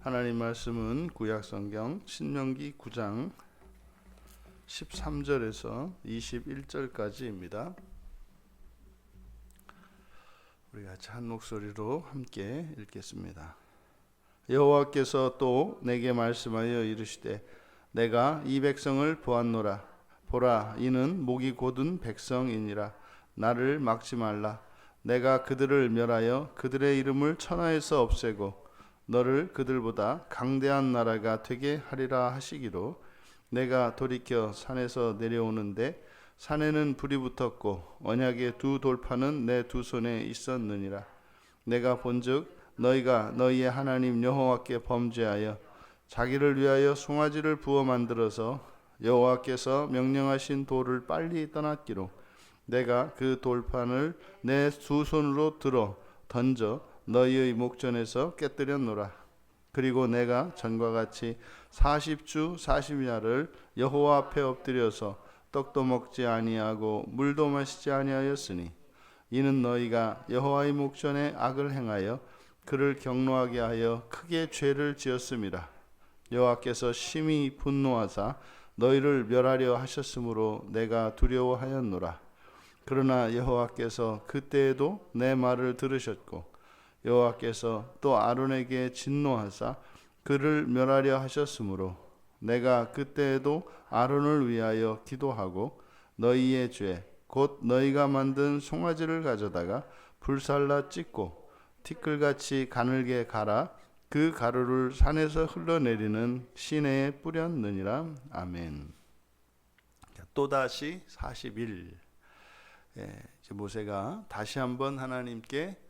하나님 말씀은 구약성경 신명기 9장 13절에서 21절까지입니다. 우리 같이 한 목소리로 함께 읽겠습니다. 여호와께서 또 내게 말씀하여 이르시되 내가 이 백성을 보았노라. 보라, 이는 목이 곧은 백성이니라. 나를 막지 말라. 내가 그들을 멸하여 그들의 이름을 천하에서 없애고 너를 그들보다 강대한 나라가 되게 하리라 하시기로 내가 돌이켜 산에서 내려오는데 산에는 불이 붙었고 언약의 두 돌판은 내 두 손에 있었느니라. 내가 본즉 너희가 너희의 하나님 여호와께 범죄하여 자기를 위하여 송아지를 부어 만들어서 여호와께서 명령하신 돌을 빨리 떠났기로 내가 그 돌판을 내 두 손으로 들어 던져 너희의 목전에서 깨뜨렸노라. 그리고 내가 전과 같이 40주 40야를 여호와 앞에 엎드려서 떡도 먹지 아니하고 물도 마시지 아니하였으니 이는 너희가 여호와의 목전에 악을 행하여 그를 경노하게 하여 크게 죄를 지었음이라. 여호와께서 심히 분노하사 너희를 멸하려 하셨으므로 내가 두려워하였노라. 그러나 여호와께서 그때에도 내 말을 들으셨고 여호와께서 또 아론에게 진노하사 그를 멸하려 하셨으므로 내가 그때에도 아론을 위하여 기도하고 너희의 죄 곧 너희가 만든 송아지를 가져다가 불살라 찢고 티끌같이 가늘게 갈아 그 가루를 산에서 흘러내리는 시내에 뿌렸느니라. 아멘. 또다시 40일. 이제 모세가 다시 한번 하나님께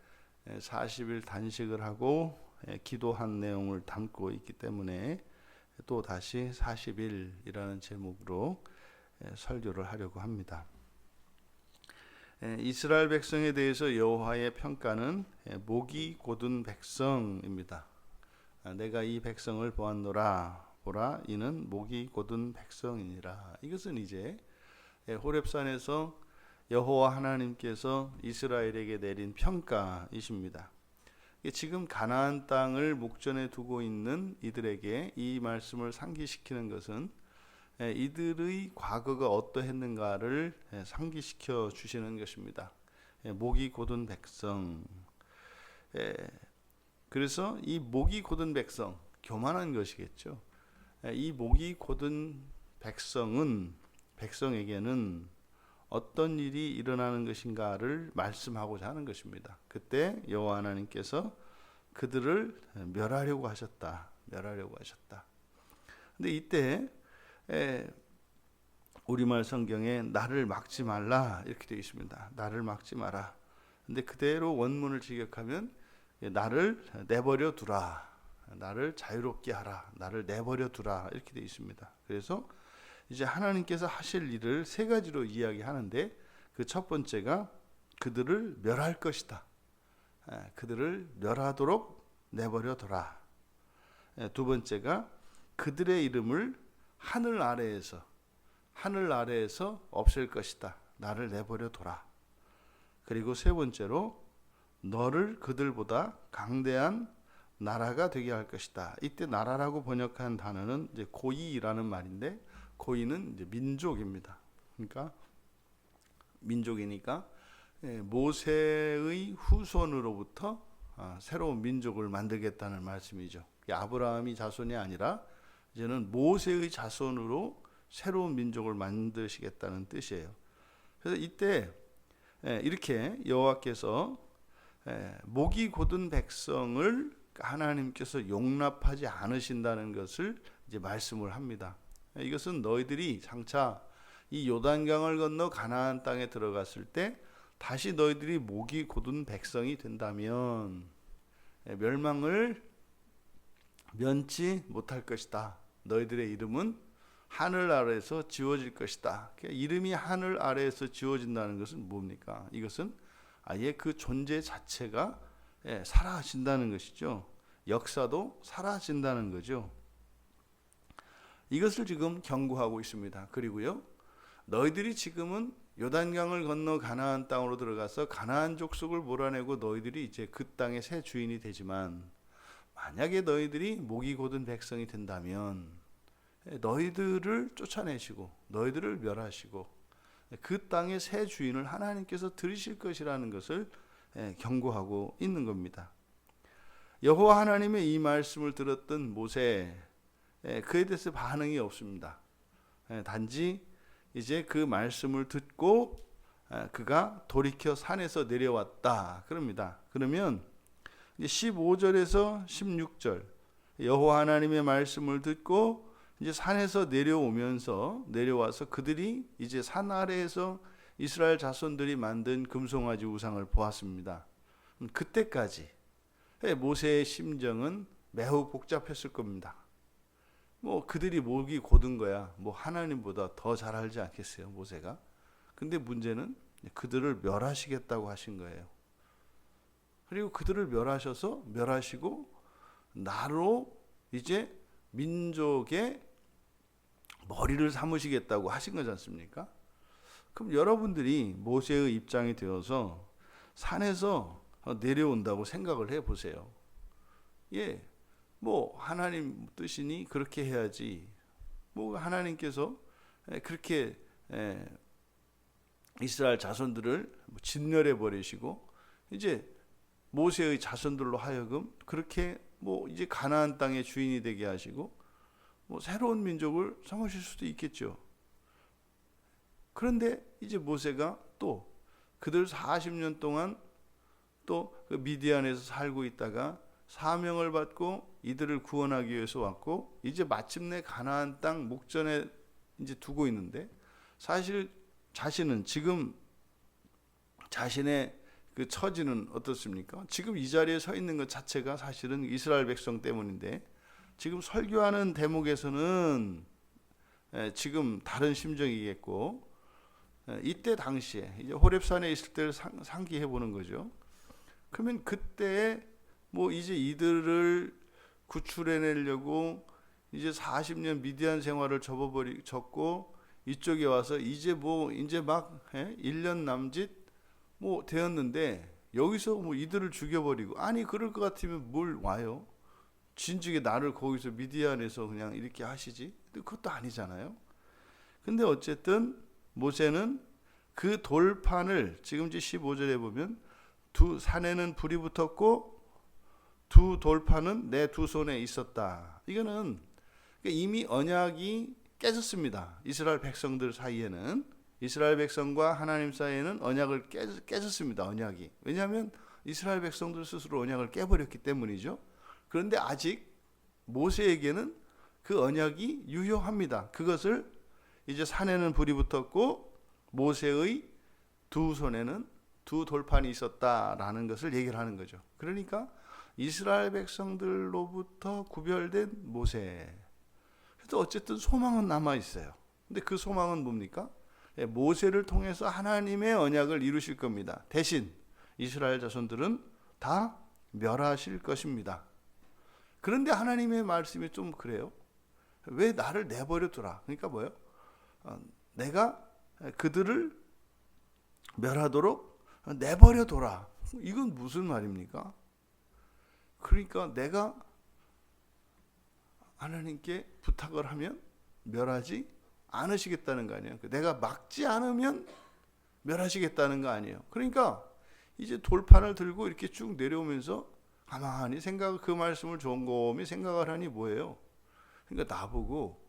40일 단식을 하고 기도한 내용을 담고 있기 때문에 또 다시 40일이라는 제목으로 설교를 하려고 합니다. 이스라엘 백성에 대해서 여호와의 평가는 목이 곧은 백성입니다. 내가 이 백성을 보았노라. 보라, 이는 목이 곧은 백성이니라. 이것은 이제 호렙산에서 여호와 하나님께서 이스라엘에게 내린 평가이십니다. 지금 가나안 땅을 목전에 두고 있는 이들에게 이 말씀을 상기시키는 것은 이들의 과거가 어떠했는가를 상기시켜 주시는 것입니다. 목이 곧은 백성. 그래서 이 목이 곧은 백성, 교만한 것이겠죠. 이 목이 곧은 백성에게는 어떤 일이 일어나는 것인가를 말씀하고자 하는 것입니다. 그때 여호와 하나님께서 그들을 멸하려고 하셨다. 근데 이때 우리말 성경에 나를 막지 말라 이렇게 되어 있습니다. 나를 막지 마라. 근데 그대로 원문을 직역하면 나를 내버려 두라. 나를 자유롭게 하라. 나를 내버려 두라. 이렇게 되어 있습니다. 그래서 이제 하나님께서 하실 일을 세 가지로 이야기하는데 그 첫 번째가 그들을 멸할 것이다. 그들을 멸하도록 내버려 둬라. 두 번째가 그들의 이름을 하늘 아래에서 없앨 것이다. 나를 내버려 둬라. 그리고 세 번째로 너를 그들보다 강대한 나라가 되게 할 것이다. 이때 나라라고 번역한 단어는 이제 고이라는 말인데 고이는 이제 민족입니다. 그러니까 민족이니까 모세의 후손으로부터 새로운 민족을 만들겠다는 말씀이죠. 아브라함이 자손이 아니라 이제는 모세의 자손으로 새로운 민족을 만드시겠다는 뜻이에요. 그래서 이때 이렇게 여호와께서 목이 곧은 백성을 하나님께서 용납하지 않으신다는 것을 이제 말씀을 합니다. 이것은 너희들이 장차 이 요단강을 건너 가나안 땅에 들어갔을 때 다시 너희들이 목이 곧은 백성이 된다면 멸망을 면치 못할 것이다. 너희들의 이름은 하늘 아래에서 지워질 것이다. 그러니까 이름이 하늘 아래에서 지워진다는 것은 뭡니까? 이것은 아예 그 존재 자체가 사라진다는 것이죠. 역사도 사라진다는 거죠. 이것을 지금 경고하고 있습니다. 그리고요, 너희들이 지금은 요단강을 건너 가나안 땅으로 들어가서 가나안 족속을 몰아내고 너희들이 이제 그 땅의 새 주인이 되지만 만약에 너희들이 목이 곧은 백성이 된다면 너희들을 쫓아내시고 너희들을 멸하시고 그 땅의 새 주인을 하나님께서 들이실 것이라는 것을 경고하고 있는 겁니다. 여호와 하나님의 이 말씀을 들었던 모세, 그에 대해서 반응이 없습니다. 단지 이제 그 말씀을 듣고 그가 돌이켜 산에서 내려왔다 그럽니다. 그러면 15절에서 16절 여호와 하나님의 말씀을 듣고 이제 산에서 내려와서 그들이 이제 산 아래에서 이스라엘 자손들이 만든 금송아지 우상을 보았습니다. 그때까지 모세의 심정은 매우 복잡했을 겁니다. 뭐 그들이 목이 곧은 거야. 뭐 하나님보다 더 잘 알지 않겠어요, 모세가? 근데 문제는 그들을 멸하시겠다고 하신 거예요. 그리고 그들을 멸하시고 나로 이제 민족의 머리를 삼으시겠다고 하신 거지 않습니까? 그럼 여러분들이 모세의 입장이 되어서 산에서 내려온다고 생각을 해보세요. 예, 뭐 하나님 뜻이니 그렇게 해야지. 뭐 하나님께서 그렇게 이스라엘 자손들을 진멸해 버리시고 이제 모세의 자손들로 하여금 그렇게 뭐 이제 가나안 땅의 주인이 되게 하시고 뭐 새로운 민족을 삼으실 수도 있겠죠. 그런데 이제 모세가 또 그들 40년 동안 또 그 미디안에서 살고 있다가 사명을 받고 이들을 구원하기 위해서 왔고 이제 마침내 가나안 땅 목전에 이제 두고 있는데 사실 자신은 지금 자신의 그 처지는 어떻습니까? 지금 이 자리에 서 있는 것 자체가 사실은 이스라엘 백성 때문인데 지금 설교하는 대목에서는 지금 다른 심정이겠고 이때 당시에 이제 호렙산에 있을 때를 상기해 보는 거죠. 그러면 그때 뭐 이제 이들을 구출해내려고 이제 40년 미디안 생활을 접고 이쪽에 와서 이제 막 1년 남짓 뭐 되었는데 여기서 뭐 이들을 죽여버리고 아니 그럴 것 같으면 뭘 와요? 진즉에 나를 거기서 미디안에서 그냥 이렇게 하시지? 그것도 아니잖아요. 근데 어쨌든 모세는 그 돌판을 지금 이제 15절에 보면 두 산에는 불이 붙었고 두 돌판은 내 두 손에 있었다. 이거는 이미 언약이 깨졌습니다. 이스라엘 백성들 사이에는 이스라엘 백성과 하나님 사이에는 언약을 깨졌습니다. 언약이. 왜냐하면 이스라엘 백성들 스스로 언약을 깨버렸기 때문이죠. 그런데 아직 모세에게는 그 언약이 유효합니다. 그것을 이제 산에는 불이 붙었고 모세의 두 손에는 두 돌판이 있었다라는 것을 얘기를 하는 거죠. 그러니까 이스라엘 백성들로부터 구별된 모세. 그래도 어쨌든 소망은 남아 있어요. 근데 그 소망은 뭡니까? 모세를 통해서 하나님의 언약을 이루실 겁니다. 대신 이스라엘 자손들은 다 멸하실 것입니다. 그런데 하나님의 말씀이 좀 그래요. 왜 나를 내버려 두라? 그러니까 뭐예요? 내가 그들을 멸하도록 내버려 둬라. 이건 무슨 말입니까? 그러니까 내가 하나님께 부탁을 하면 멸하지 않으시겠다는 거 아니에요. 내가 막지 않으면 멸하시겠다는 거 아니에요. 그러니까 이제 돌판을 들고 이렇게 쭉 내려오면서 가만히 그 말씀을 곰곰이 생각을 하니 뭐예요? 그러니까 나보고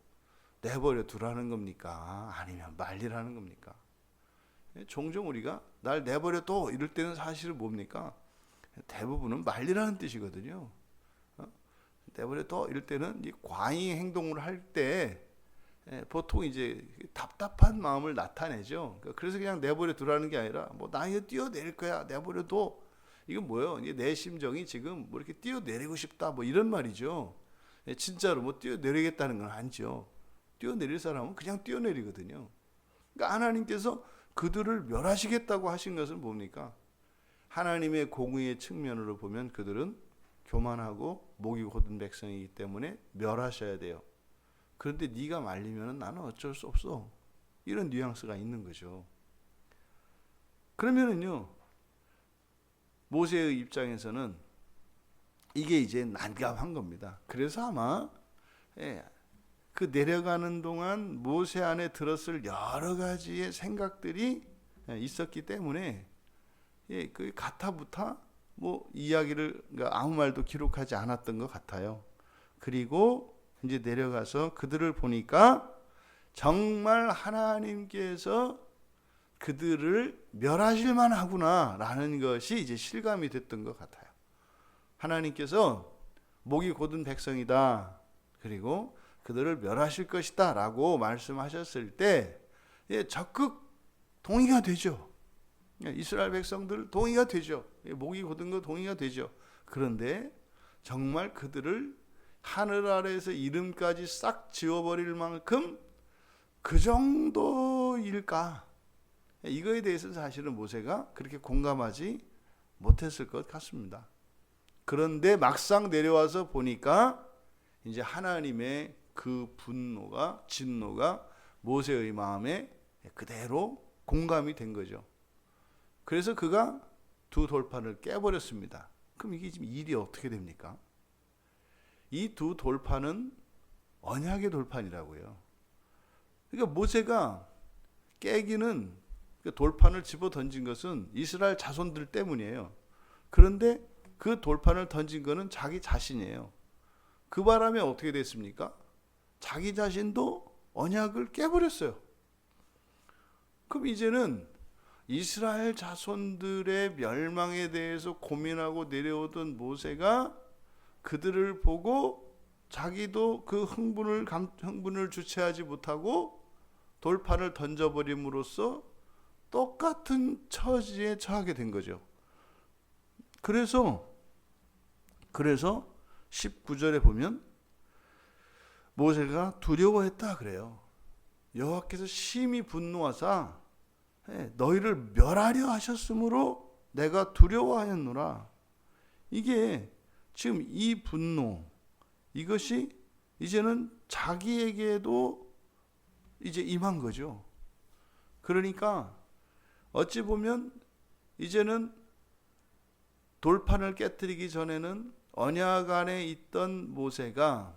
내버려 두라는 겁니까? 아니면 말리라는 겁니까? 종종 우리가 날 내버려 둬 이럴 때는 사실은 뭡니까? 대부분은 말리라는 뜻이거든요. 내버려 둬 이럴 때는 이 과잉 행동을 할 때 보통 이제 답답한 마음을 나타내죠. 그래서 그냥 내버려 두라는 게 아니라 뭐 나 이거 뛰어내릴 거야 내버려 둬. 이건 뭐예요? 내 심정이 지금 뭐 이렇게 뛰어내리고 싶다 뭐 이런 말이죠. 진짜로 뭐 뛰어내리겠다는 건 아니죠. 뛰어내릴 사람은 그냥 뛰어내리거든요. 그러니까 하나님께서 그들을 멸하시겠다고 하신 것은 뭡니까? 하나님의 공의의 측면으로 보면 그들은 교만하고 목이 곧은 백성이기 때문에 멸하셔야 돼요. 그런데 네가 말리면 나는 어쩔 수 없어. 이런 뉘앙스가 있는 거죠. 그러면은요, 모세의 입장에서는 이게 이제 난감한 겁니다. 그래서 아마 그 내려가는 동안 모세 안에 들었을 여러 가지의 생각들이 있었기 때문에 그 가타부타 뭐 이야기를 그러니까 아무 말도 기록하지 않았던 것 같아요. 그리고 이제 내려가서 그들을 보니까 정말 하나님께서 그들을 멸하실 만하구나라는 것이 이제 실감이 됐던 것 같아요. 하나님께서 목이 곧은 백성이다. 그리고 그들을 멸하실 것이다 라고 말씀하셨을 때 적극 동의가 되죠. 이스라엘 백성들 동의가 되죠. 목이 곧은 거 동의가 되죠. 그런데 정말 그들을 하늘 아래에서 이름까지 싹 지워버릴 만큼 그 정도일까? 이거에 대해서 사실은 모세가 그렇게 공감하지 못했을 것 같습니다. 그런데 막상 내려와서 보니까 이제 하나님의 그 분노가, 진노가 모세의 마음에 그대로 공감이 된 거죠. 그래서 그가 두 돌판을 깨버렸습니다. 그럼 이게 지금 일이 어떻게 됩니까? 이 두 돌판은 언약의 돌판이라고요. 그러니까 모세가 깨기는 돌판을 집어 던진 것은 이스라엘 자손들 때문이에요. 그런데 그 돌판을 던진 것은 자기 자신이에요. 그 바람에 어떻게 됐습니까? 자기 자신도 언약을 깨버렸어요. 그럼 이제는 이스라엘 자손들의 멸망에 대해서 고민하고 내려오던 모세가 그들을 보고 자기도 그 흥분을 주체하지 못하고 돌판을 던져버림으로써 똑같은 처지에 처하게 된 거죠. 그래서 19절에 보면 모세가 두려워했다 그래요. 여호와께서 심히 분노하사 너희를 멸하려 하셨으므로 내가 두려워하였노라. 이게 지금 이 분노, 이것이 이제는 자기에게도 이제 임한 거죠. 그러니까 어찌 보면 이제는 돌판을 깨뜨리기 전에는 언약 안에 있던 모세가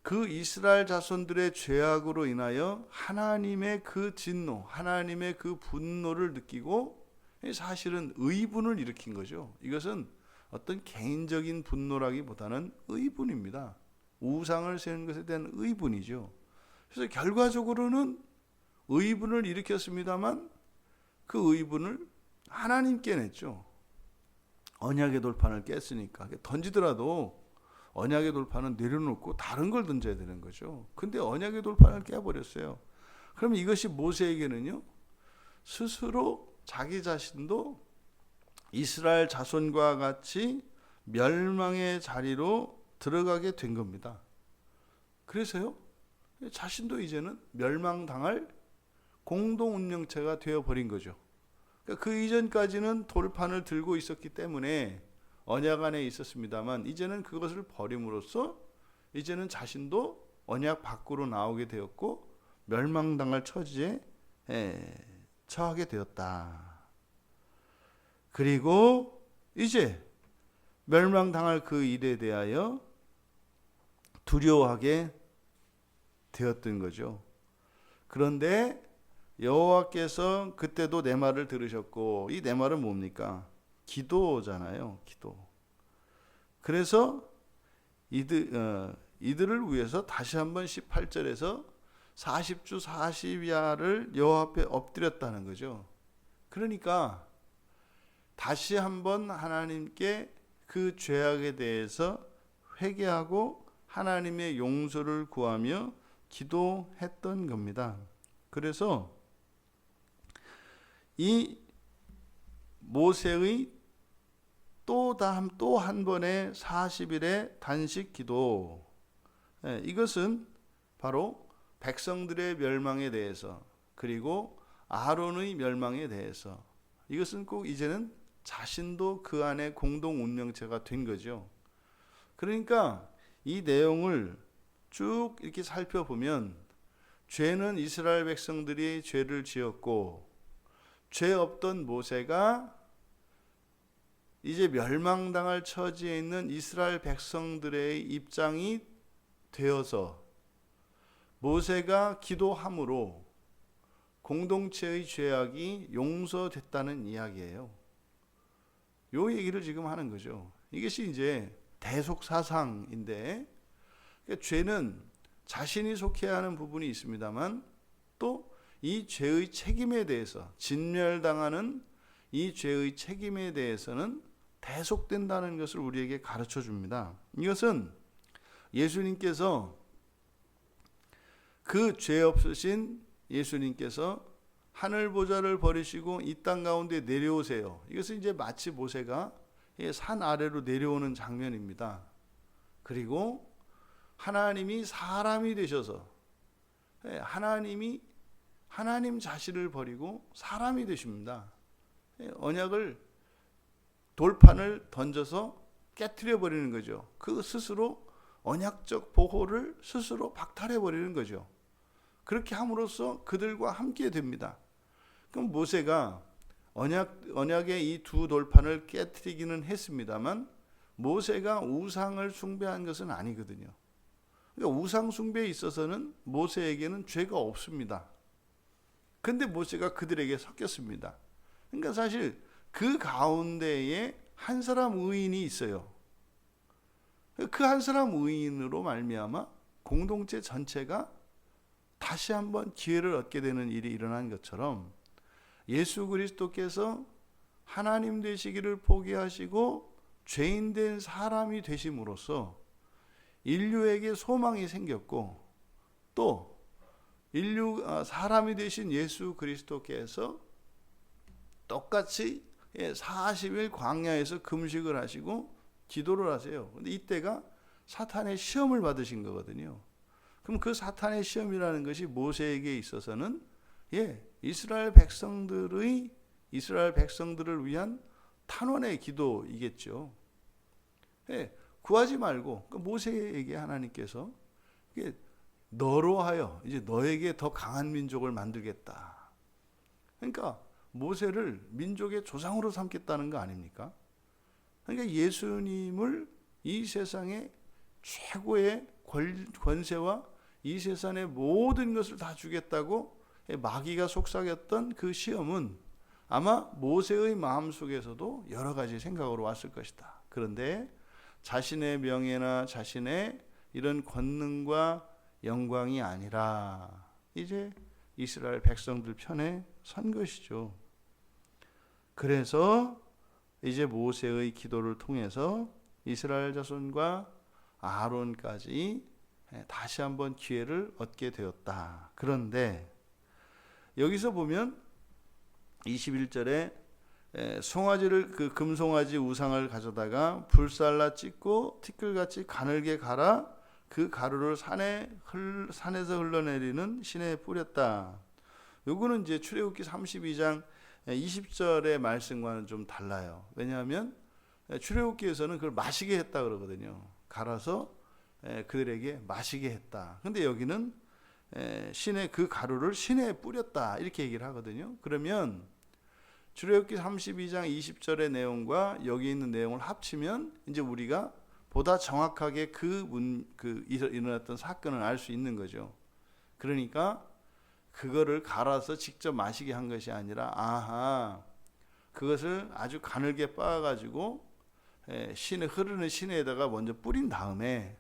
그 이스라엘 자손들의 죄악으로 인하여 하나님의 그 진노, 하나님의 그 분노를 느끼고 사실은 의분을 일으킨 거죠. 이것은 어떤 개인적인 분노라기보다는 의분입니다. 우상을 세우는 것에 대한 의분이죠. 그래서 결과적으로는 의분을 일으켰습니다만 그 의분을 하나님께 냈죠. 언약의 돌판을 깼으니까. 던지더라도 언약의 돌판은 내려놓고 다른 걸 던져야 되는 거죠. 근데 언약의 돌판을 깨버렸어요. 그럼 이것이 모세에게는요, 스스로 자기 자신도 이스라엘 자손과 같이 멸망의 자리로 들어가게 된 겁니다. 그래서요, 자신도 이제는 멸망당할 공동 운명체가 되어버린 거죠. 그러니까 그 이전까지는 돌판을 들고 있었기 때문에 언약 안에 있었습니다만 이제는 그것을 버림으로써 이제는 자신도 언약 밖으로 나오게 되었고 멸망당할 처지에 처하게 되었다. 그리고 이제 멸망당할 그 일에 대하여 두려워하게 되었던 거죠. 그런데 여호와께서 그때도 내 말을 들으셨고, 이 내 말은 뭡니까? 기도잖아요. 기도. 그래서 이들을 위해서 다시 한번 18절에서 40주 40야를 여호와 앞에 엎드렸다는 거죠. 그러니까 다시 한번 하나님께 그 죄악에 대해서 회개하고 하나님의 용서를 구하며 기도했던 겁니다. 그래서 이 모세의 또 한 번의 40일의 단식 기도, 이것은 바로 백성들의 멸망에 대해서, 그리고 아론의 멸망에 대해서, 이것은 꼭 이제는 자신도 그 안에 공동 운명체가 된 거죠. 그러니까 이 내용을 쭉 이렇게 살펴보면 죄는 이스라엘 백성들이 죄를 지었고 죄 없던 모세가 이제 멸망당할 처지에 있는 이스라엘 백성들의 입장이 되어서 모세가 기도함으로 공동체의 죄악이 용서됐다는 이야기예요. 요 얘기를 지금 하는 거죠. 이것이 이제 대속사상인데, 그러니까 죄는 자신이 속해야 하는 부분이 있습니다만 또 이 죄의 책임에 대해서, 진멸당하는 이 죄의 책임에 대해서는 대속된다는 것을 우리에게 가르쳐 줍니다. 이것은 예수님께서, 그 죄 없으신 예수님께서 하늘 보좌를 버리시고 이 땅 가운데 내려오세요. 이것은 이제 마치 모세가 산 아래로 내려오는 장면입니다. 그리고 하나님이 사람이 되셔서, 하나님 자신을 버리고 사람이 되십니다. 언약을, 돌판을 던져서 깨트려 버리는 거죠. 그 스스로 언약적 보호를 스스로 박탈해 버리는 거죠. 그렇게 함으로써 그들과 함께 됩니다. 그럼 모세가 언약의 이 두 돌판을 깨트리기는 했습니다만 모세가 우상을 숭배한 것은 아니거든요. 그러니까 우상 숭배에 있어서는 모세에게는 죄가 없습니다. 근데 모세가 그들에게 섞였습니다. 그러니까 사실 그 가운데에 한 사람 의인이 있어요. 그 한 사람 의인으로 말미암아 공동체 전체가 다시 한번 기회를 얻게 되는 일이 일어난 것처럼, 예수 그리스도께서 하나님 되시기를 포기하시고 죄인 된 사람이 되심으로써 인류에게 소망이 생겼고, 또 사람이 되신 예수 그리스도께서 똑같이 40일 광야에서 금식을 하시고 기도를 하세요. 근데 이때가 사탄의 시험을 받으신 거거든요. 그럼 그 사탄의 시험이라는 것이 모세에게 있어서는 이스라엘 백성들을 위한 탄원의 기도이겠죠. 구하지 말고, 모세에게 하나님께서 너로 하여 이제 너에게 더 강한 민족을 만들겠다. 그러니까 모세를 민족의 조상으로 삼겠다는 거 아닙니까? 그러니까 예수님을 이 세상의 최고의 권세와 이 세상의 모든 것을 다 주겠다고 마귀가 속삭였던 그 시험은 아마 모세의 마음속에서도 여러 가지 생각으로 왔을 것이다. 그런데 자신의 명예나 자신의 이런 권능과 영광이 아니라 이제 이스라엘 백성들 편에 선 것이죠. 그래서 이제 모세의 기도를 통해서 이스라엘 자손과 아론까지 다시 한번 기회를 얻게 되었다. 그런데 여기서 보면 21절에 송아지를, 그 금송아지 우상을 가져다가 불살라 찢고 티끌같이 가늘게 갈아 그 가루를 산에서 흘러내리는 시내에 뿌렸다. 요거는 이제 출애굽기 32장 20절의 말씀과는 좀 달라요. 왜냐하면 출애굽기에서는 그걸 마시게 했다 그러거든요. 갈아서 그들에게 마시게 했다. 근데 여기는 그 가루를 시내에 뿌렸다 이렇게 얘기를 하거든요. 그러면 출애굽기 32장 20절의 내용과 여기 있는 내용을 합치면 이제 우리가 보다 정확하게 일어났던 사건을 알 수 있는 거죠. 그러니까 그거를 갈아서 직접 마시게 한 것이 아니라, 그것을 아주 가늘게 빻아가지고 흐르는 시내에다가 먼저 뿌린 다음에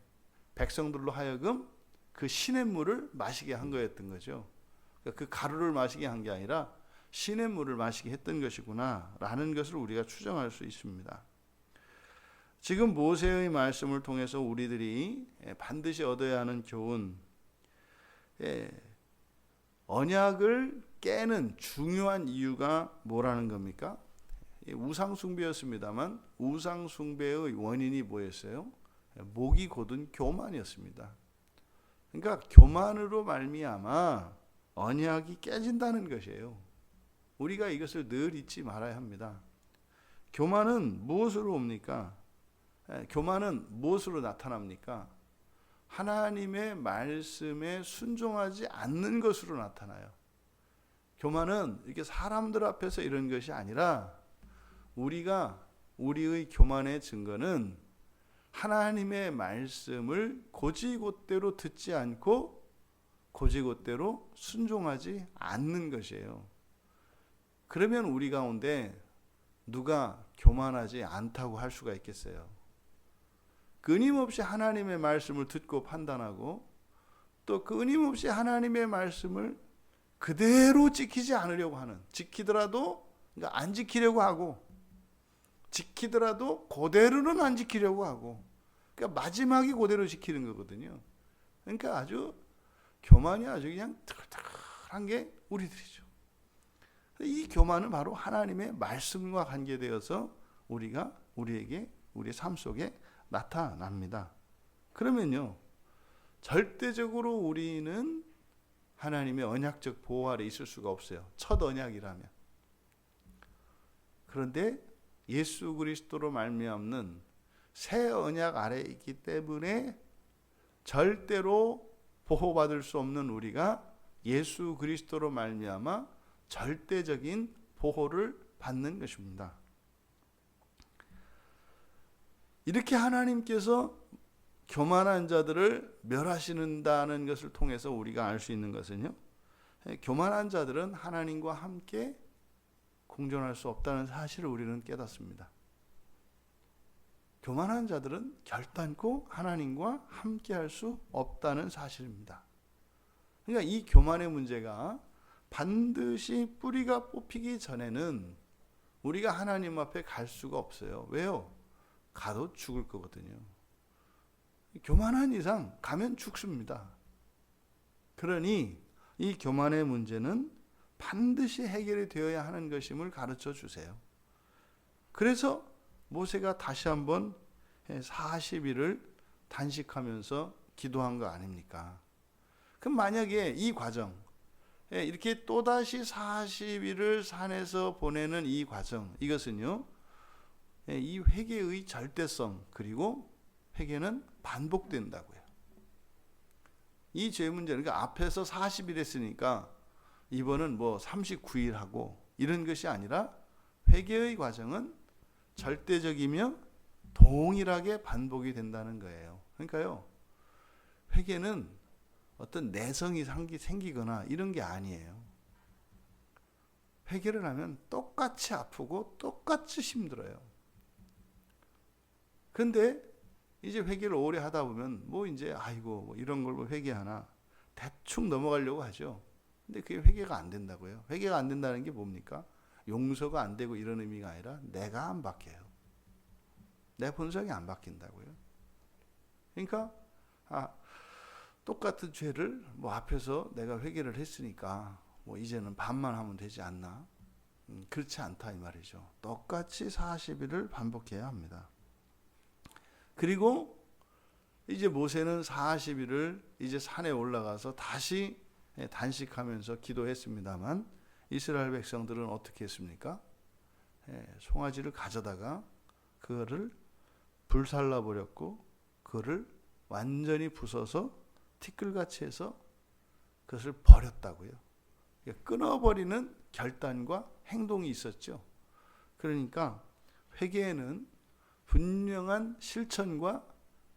백성들로 하여금 그 시냇물을 마시게 한 거였던 거죠. 그러니까 그 가루를 마시게 한 게 아니라 시냇물을 마시게 했던 것이구나 라는 것을 우리가 추정할 수 있습니다. 지금 모세의 말씀을 통해서 우리들이 반드시 얻어야 하는 교훈, 언약을 깨는 중요한 이유가 뭐라는 겁니까? 우상 숭배였습니다만 우상 숭배의 원인이 뭐였어요? 목이 곧은 교만이었습니다. 그러니까 교만으로 말미암아 언약이 깨진다는 것이에요. 우리가 이것을 늘 잊지 말아야 합니다. 교만은 무엇으로 옵니까? 교만은 무엇으로 나타납니까? 하나님의 말씀에 순종하지 않는 것으로 나타나요. 교만은 이렇게 사람들 앞에서 이런 것이 아니라 우리가 우리의 교만의 증거는 하나님의 말씀을 곧이곧대로 듣지 않고 곧이곧대로 순종하지 않는 것이에요. 그러면 우리 가운데 누가 교만하지 않다고 할 수가 있겠어요? 끊임없이 하나님의 말씀을 듣고 판단하고 또 끊임없이 하나님의 말씀을 그대로 지키지 않으려고 하는, 지키더라도 그러니까 안 지키려고 하고, 지키더라도 그대로는 안 지키려고 하고, 그러니까 마지막이 그대로 지키는 거거든요. 그러니까 아주 교만이 아주 그냥 털털한 게 우리들이죠. 이 교만은 바로 하나님의 말씀과 관계되어서 우리에게 우리 삶 속에 나타납니다. 그러면요, 절대적으로 우리는 하나님의 언약적 보호 아래 있을 수가 없어요. 첫 언약이라면. 그런데 예수 그리스도로 말미암는 새 언약 아래 있기 때문에 절대로 보호받을 수 없는 우리가 예수 그리스도로 말미암아 절대적인 보호를 받는 것입니다. 이렇게 하나님께서 교만한 자들을 멸하시는다는 것을 통해서 우리가 알 수 있는 것은요, 교만한 자들은 하나님과 함께 공존할 수 없다는 사실을 우리는 깨닫습니다. 교만한 자들은 결단코 하나님과 함께 할 수 없다는 사실입니다. 그러니까 이 교만의 문제가 반드시 뿌리가 뽑히기 전에는 우리가 하나님 앞에 갈 수가 없어요. 왜요? 가도 죽을 거거든요. 교만한 이상 가면 죽습니다. 그러니 이 교만의 문제는 반드시 해결이 되어야 하는 것임을 가르쳐 주세요. 그래서 모세가 다시 한번 40일을 단식하면서 기도한 거 아닙니까? 그럼 만약에 이 과정, 이렇게 또다시 40일을 산에서 보내는 이 과정, 이것은요, 이 회개의 절대성, 그리고 회개는 반복된다고요. 이 죄 문제는, 그러니까 앞에서 40일 했으니까 이번은 뭐 39일 하고 이런 것이 아니라 회개의 과정은 절대적이며 동일하게 반복이 된다는 거예요. 그러니까요, 회개는 어떤 내성이 생기거나 이런 게 아니에요. 회개를 하면 똑같이 아프고 똑같이 힘들어요. 근데 이제 회개를 오래 하다 보면 뭐 이제 아이고 뭐 이런 걸 뭐 회개하나 대충 넘어가려고 하죠. 근데 그게 회개가 안 된다고요. 회개가 안 된다는 게 뭡니까? 용서가 안 되고 이런 의미가 아니라 내가 안 바뀌어요. 내 본성이 안 바뀐다고요. 그러니까 똑같은 죄를 뭐 앞에서 내가 회개를 했으니까 뭐 이제는 반만 하면 되지 않나? 그렇지 않다 이 말이죠. 똑같이 40일을 반복해야 합니다. 그리고 이제 모세는 40일을 이제 산에 올라가서 다시 단식하면서 기도했습니다만 이스라엘 백성들은 어떻게 했습니까? 송아지를 가져다가 그거를 불살라 버렸고 그거를 완전히 부숴서 티끌같이 해서 그것을 버렸다고요. 그러니까 끊어버리는 결단과 행동이 있었죠. 그러니까 회개에는 분명한 실천과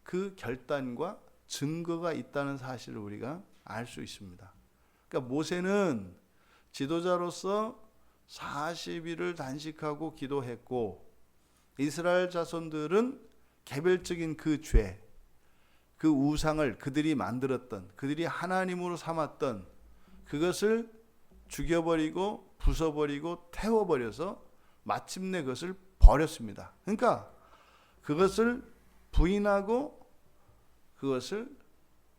그 결단과 증거가 있다는 사실을 우리가 알 수 있습니다. 그러니까 모세는 지도자로서 40일을 단식하고 기도했고 이스라엘 자손들은 개별적인 그 죄, 그 우상을 그들이 만들었던, 그들이 하나님으로 삼았던 그것을 죽여버리고 부숴버리고 태워버려서 마침내 그것을 버렸습니다. 그러니까 그것을 부인하고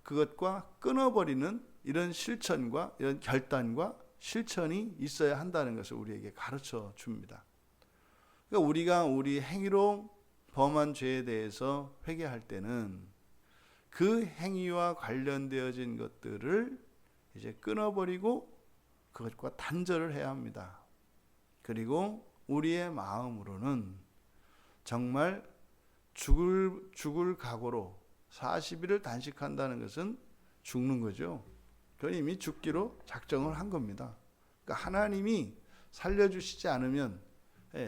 그것과 끊어버리는 이런 실천과 이런 결단과 실천이 있어야 한다는 것을 우리에게 가르쳐 줍니다. 그러니까 우리가 우리 행위로 범한 죄에 대해서 회개할 때는 그 행위와 관련되어진 것들을 이제 끊어버리고 그것과 단절을 해야 합니다. 그리고 우리의 마음으로는 정말 죽을 각오로 40일을 단식한다는 것은 죽는 거죠. 그건 이미 죽기로 작정을 한 겁니다. 그러니까 하나님이 살려주시지 않으면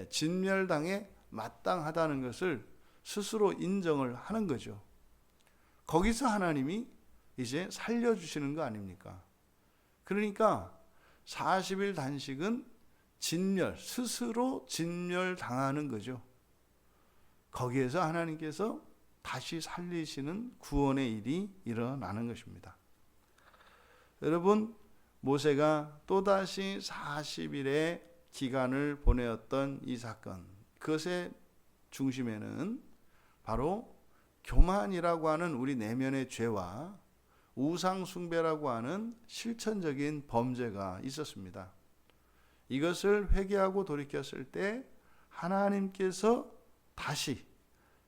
진멸당해 마땅하다는 것을 스스로 인정을 하는 거죠. 거기서 하나님이 이제 살려주시는 거 아닙니까? 그러니까 40일 단식은 진멸, 스스로 진멸당하는 거죠. 거기에서 하나님께서 다시 살리시는 구원의 일이 일어나는 것입니다. 여러분, 모세가 또다시 40일의 기간을 보내었던 이 사건, 그것의 중심에는 바로 교만이라고 하는 우리 내면의 죄와 우상 숭배라고 하는 실천적인 범죄가 있었습니다. 이것을 회개하고 돌이켰을 때 하나님께서 다시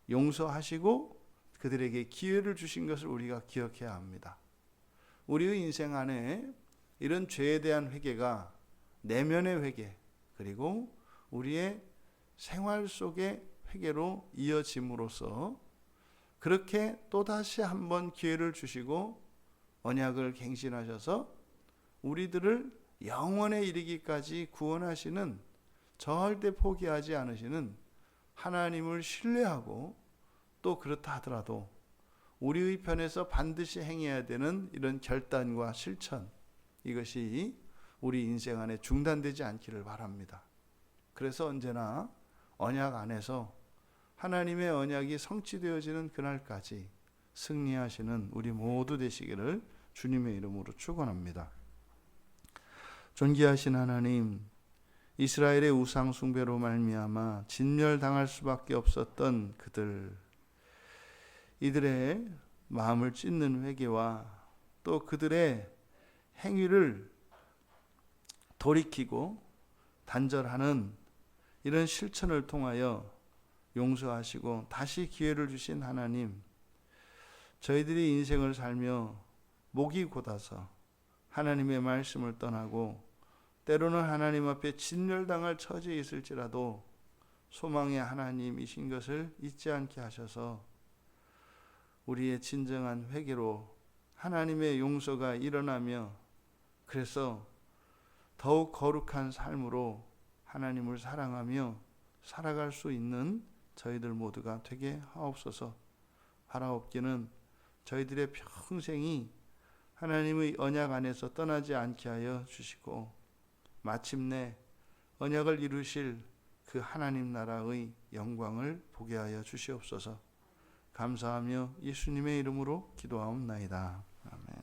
용서하시고 그들에게 기회를 주신 것을 우리가 기억해야 합니다. 우리의 인생 안에 이런 죄에 대한 회개가 내면의 회개, 그리고 우리의 생활 속의 회개로 이어짐으로써 그렇게 또다시 한번 기회를 주시고 언약을 갱신하셔서 우리들을 영원에 이르기까지 구원하시는, 절대 포기하지 않으시는 하나님을 신뢰하고, 또 그렇다 하더라도 우리의 편에서 반드시 행해야 되는 이런 결단과 실천, 이것이 우리 인생 안에 중단되지 않기를 바랍니다. 그래서 언제나 언약 안에서 하나님의 언약이 성취되어지는 그날까지 승리하시는 우리 모두 되시기를 주님의 이름으로 축원합니다. 존귀하신 하나님, 이스라엘의 우상 숭배로 말미암아 진멸당할 수밖에 없었던 그들, 이들의 마음을 찢는 회개와 또 그들의 행위를 돌이키고 단절하는 이런 실천을 통하여 용서하시고 다시 기회를 주신 하나님, 저희들이 인생을 살며 목이 곧아서 하나님의 말씀을 떠나고 때로는 하나님 앞에 진멸당할 처지에 있을지라도 소망의 하나님이신 것을 잊지 않게 하셔서 우리의 진정한 회개로 하나님의 용서가 일어나며, 그래서 더욱 거룩한 삶으로 하나님을 사랑하며 살아갈 수 있는 저희들 모두가 되게 하옵소서. 바라옵기는 저희들의 평생이 하나님의 언약 안에서 떠나지 않게 하여 주시고 마침내 언약을 이루실 그 하나님 나라의 영광을 보게 하여 주시옵소서. 감사하며 예수님의 이름으로 기도하옵나이다. 아멘.